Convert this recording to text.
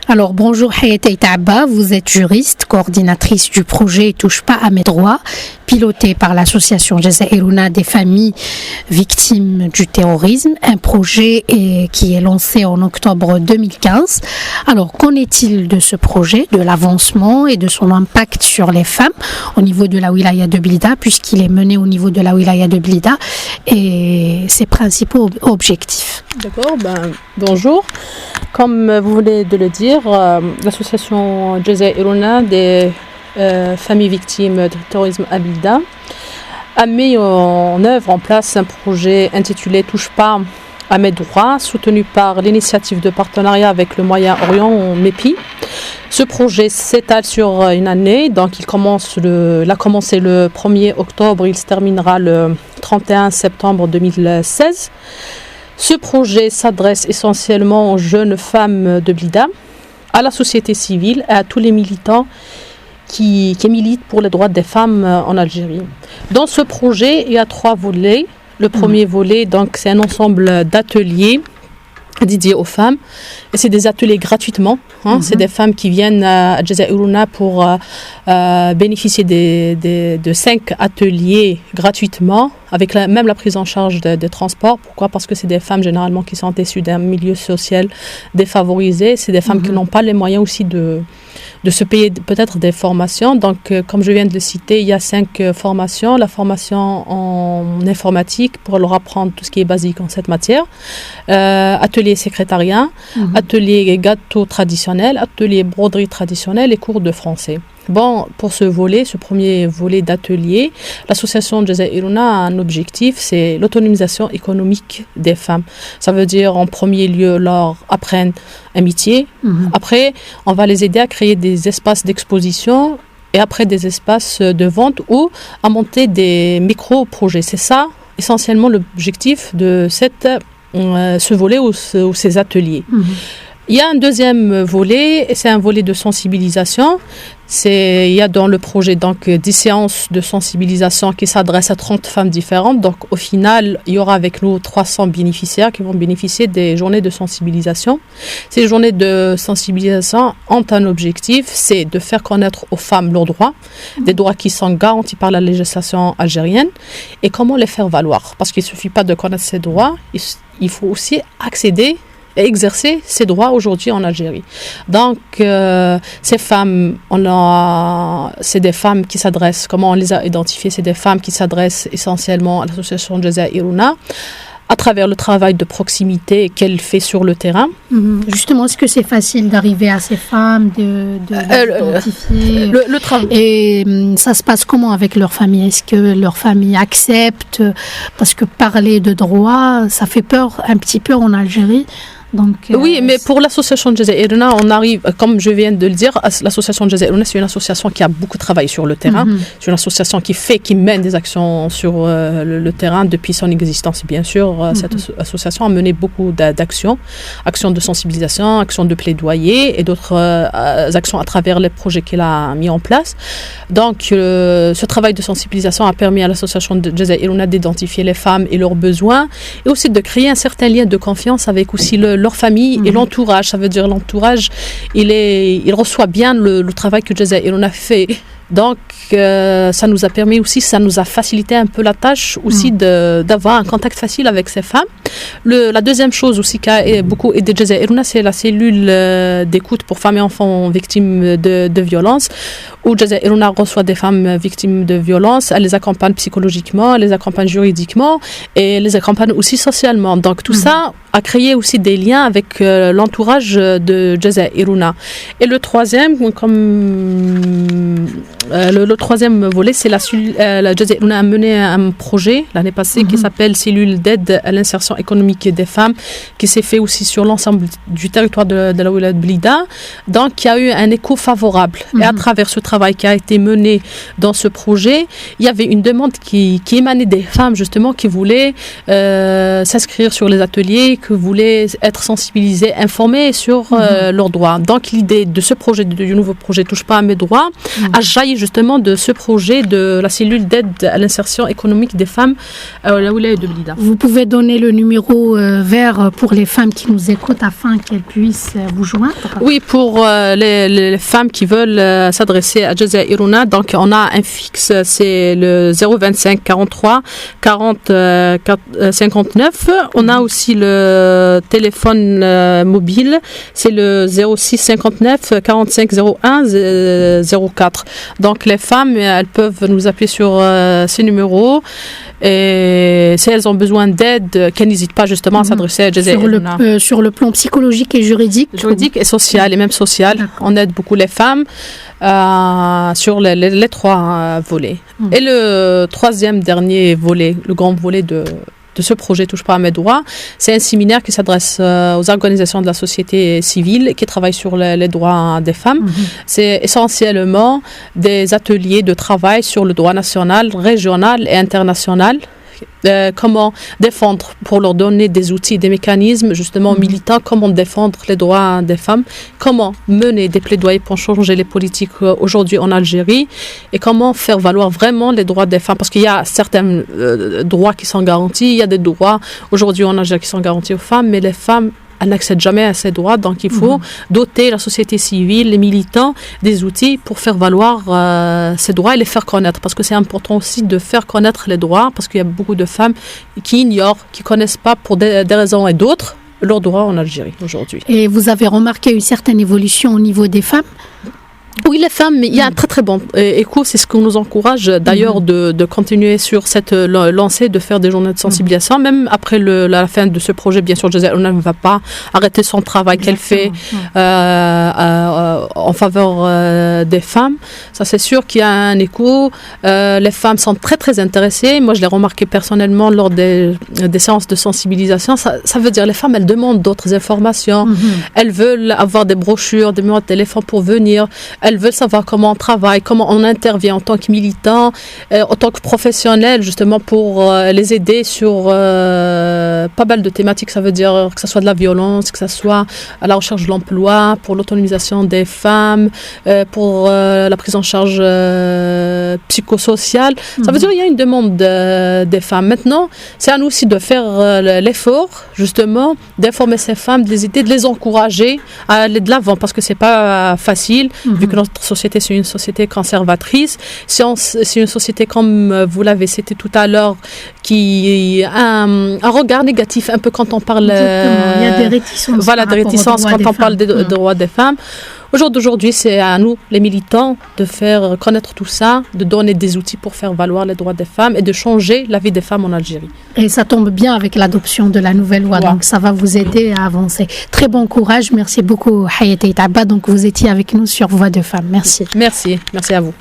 Alors, bonjour Hayata Itaba, vous êtes juriste, coordinatrice du projet Touche pas à mes droits, piloté par l'association Jazairuna des familles victimes du terrorisme, un projet qui est lancé en octobre 2015. Alors, qu'en est-il de ce projet, de l'avancement et de son impact sur les femmes au niveau de la wilaya de Blida, puisqu'il est mené au niveau de la wilaya de Blida, et ses principaux objectifs? D'accord, bonjour. Comme vous venez de le dire, l'association Jazairuna des familles victimes du terrorisme à Blida a mis en œuvre, en place un projet intitulé Touche pas à mes droits, soutenu par l'initiative de partenariat avec le Moyen-Orient MEPI. Ce projet s'étale sur une année, donc il a commencé le 1er octobre, il se terminera le 31 septembre 2016. Ce projet s'adresse essentiellement aux jeunes femmes de Blida, à la société civile et à tous les militants qui militent pour les droits des femmes en Algérie. Dans ce projet, il y a 3 volets. Le premier volet, donc, c'est un ensemble d'ateliers dédiés aux femmes. Et c'est des ateliers gratuitement. C'est des femmes qui viennent à Jazairuna pour bénéficier de 5 ateliers gratuitement, avec même la prise en charge des transports. Pourquoi? Parce que c'est des femmes généralement qui sont issues d'un milieu social défavorisé. C'est des femmes qui n'ont pas les moyens aussi de se payer peut-être des formations. Donc, comme je viens de le citer, il y a 5 formations. La formation en informatique pour leur apprendre tout ce qui est basique en cette matière. Atelier secrétariat, atelier gâteau traditionnel, atelier broderie traditionnelle et cours de français. Bon, pour ce premier volet d'atelier, l'association Jazairuna a un objectif, c'est l'autonomisation économique des femmes. Ça veut dire, en premier lieu, leur apprendre un métier. Après, on va les aider à créer des espaces d'exposition et après des espaces de vente ou à monter des micro-projets. C'est ça, essentiellement, l'objectif de ce volet ou ces ateliers. Il y a un deuxième volet, c'est un volet de sensibilisation. Il y a dans le projet donc 10 séances de sensibilisation qui s'adressent à 30 femmes différentes. Donc au final, il y aura avec nous 300 bénéficiaires qui vont bénéficier des journées de sensibilisation. Ces journées de sensibilisation ont un objectif, c'est de faire connaître aux femmes leurs droits, des droits qui sont garantis par la législation algérienne, et comment les faire valoir. Parce qu'il ne suffit pas de connaître ces droits, il faut aussi accéder et exercer ses droits aujourd'hui en Algérie. Donc, ces femmes, c'est des femmes qui s'adressent, comment on les a identifiées, c'est des femmes qui s'adressent essentiellement à l'association Jazairuna à travers le travail de proximité qu'elle fait sur le terrain. Justement, est-ce que c'est facile d'arriver à ces femmes, de l'identifier le travail. Et ça se passe comment avec leur famille? Est-ce que leur famille accepte? Parce que parler de droit, ça fait peur, un petit peu en Algérie. Donc, oui, mais pour l'association Jazairuna, on arrive, comme je viens de le dire, l'association Jazairuna, c'est une association qui a beaucoup travaillé sur le terrain. C'est une association qui mène des actions sur le terrain depuis son existence. Bien sûr, cette association a mené beaucoup d'actions, actions de sensibilisation, actions de plaidoyer et d'autres actions à travers les projets qu'elle a mis en place. Donc, ce travail de sensibilisation a permis à l'association Jazairuna d'identifier les femmes et leurs besoins et aussi de créer un certain lien de confiance avec aussi leur famille et l'entourage. Ça veut dire l'entourage, il reçoit bien le travail que Jazairuna fait. Donc, ça nous a permis aussi, ça nous a facilité un peu la tâche aussi d'avoir un contact facile avec ces femmes. La deuxième chose aussi qui a beaucoup aidé Jazairuna, c'est la cellule d'écoute pour femmes et enfants victimes de violences, où Jazairuna reçoit des femmes victimes de violences, elle les accompagne psychologiquement, elle les accompagne juridiquement et les accompagne aussi socialement. Donc, tout ça a créé aussi des liens avec l'entourage de Jazairuna. Et le troisième, le troisième volet, c'est la Jazairuna a mené un projet l'année passée qui s'appelle Cellule d'aide à l'insertion économique des femmes, qui s'est fait aussi sur l'ensemble du territoire de la wilaya de Blida. Donc, il y a eu un écho favorable. Et à travers ce travail qui a été mené dans ce projet, il y avait une demande qui émanait des femmes, justement, qui voulaient s'inscrire sur les ateliers, qui voulaient être sensibilisées, informées sur leurs droits. Donc, l'idée de ce projet, du nouveau projet Touche pas à mes droits, a jailli partie justement de ce projet de la cellule d'aide à l'insertion économique des femmes à la Wilaya de Blida. Vous pouvez donner le numéro vert pour les femmes qui nous écoutent afin qu'elles puissent vous joindre? Oui, pour les femmes qui veulent s'adresser à Jazair Iruna, donc on a un fixe, c'est le 025 43 40 59. On a aussi le téléphone mobile, c'est le 06 59 45 01 04. Donc les femmes, elles peuvent nous appeler sur ces numéros. Et si elles ont besoin d'aide, qu'elles n'hésitent pas justement à s'adresser à Jazair Iruna. Sur le plan psychologique et juridique. Juridique et social, et même social. On aide beaucoup les femmes sur les trois volets. Et le troisième dernier volet, le grand volet de ce projet Touche pas à mes droits, c'est un séminaire qui s'adresse aux organisations de la société civile qui travaillent sur les droits des femmes. C'est essentiellement des ateliers de travail sur le droit national, régional et international. Comment défendre, pour leur donner des outils, des mécanismes justement militants, comment défendre les droits des femmes, comment mener des plaidoyers pour changer les politiques aujourd'hui en Algérie et comment faire valoir vraiment les droits des femmes, parce qu'il y a certains droits qui sont garantis, il y a des droits aujourd'hui en Algérie qui sont garantis aux femmes, mais les femmes, elles n'accèdent jamais à ces droits, donc il faut doter la société civile, les militants, des outils pour faire valoir ces droits et les faire connaître, parce que c'est important aussi de faire connaître les droits, parce qu'il y a beaucoup de femmes qui ignorent, qui ne connaissent pas pour des raisons et d'autres leurs droits en Algérie aujourd'hui. Et vous avez remarqué une certaine évolution au niveau des femmes? Oui, les femmes, mais il y a un très très bon écho, c'est ce qu'on nous encourage d'ailleurs de continuer sur cette lancée, de faire des journées de sensibilisation, même après la fin de ce projet. Bien sûr, Jazair Iruna ne va pas arrêter son travail qu'elle fait en faveur des femmes. Ça, c'est sûr qu'il y a un écho. Les femmes sont très très intéressées. Moi, je l'ai remarqué personnellement lors des séances de sensibilisation. Ça veut dire les femmes, elles demandent d'autres informations. Elles veulent avoir des brochures, des numéros de téléphone pour venir. Elles veulent savoir comment on travaille, comment on intervient en tant que militant, en tant que professionnel, justement pour les aider sur pas mal de thématiques. Ça veut dire que ce soit de la violence, que ce soit à la recherche de l'emploi, pour l'autonomisation des femmes, pour la prise en charge psychosociale. Ça veut dire qu'il y a une demande des femmes. Maintenant, c'est à nous aussi de faire l'effort, justement, d'informer ces femmes, de les aider, de les encourager à aller de l'avant, parce que c'est pas facile, vu que notre société, c'est une société conservatrice. C'est une société, comme vous l'avez cité tout à l'heure, qui a un regard négatif un peu quand on parle... Il y a des réticences. Voilà, des réticences quand on parle des droits des femmes. Aujourd'hui, c'est à nous, les militants, de faire connaître tout ça, de donner des outils pour faire valoir les droits des femmes et de changer la vie des femmes en Algérie. Et ça tombe bien avec l'adoption de la nouvelle loi, donc ça va vous aider à avancer. Très bon courage, merci beaucoup Hayati Taba, donc vous étiez avec nous sur Voix de Femmes. Merci. Merci à vous.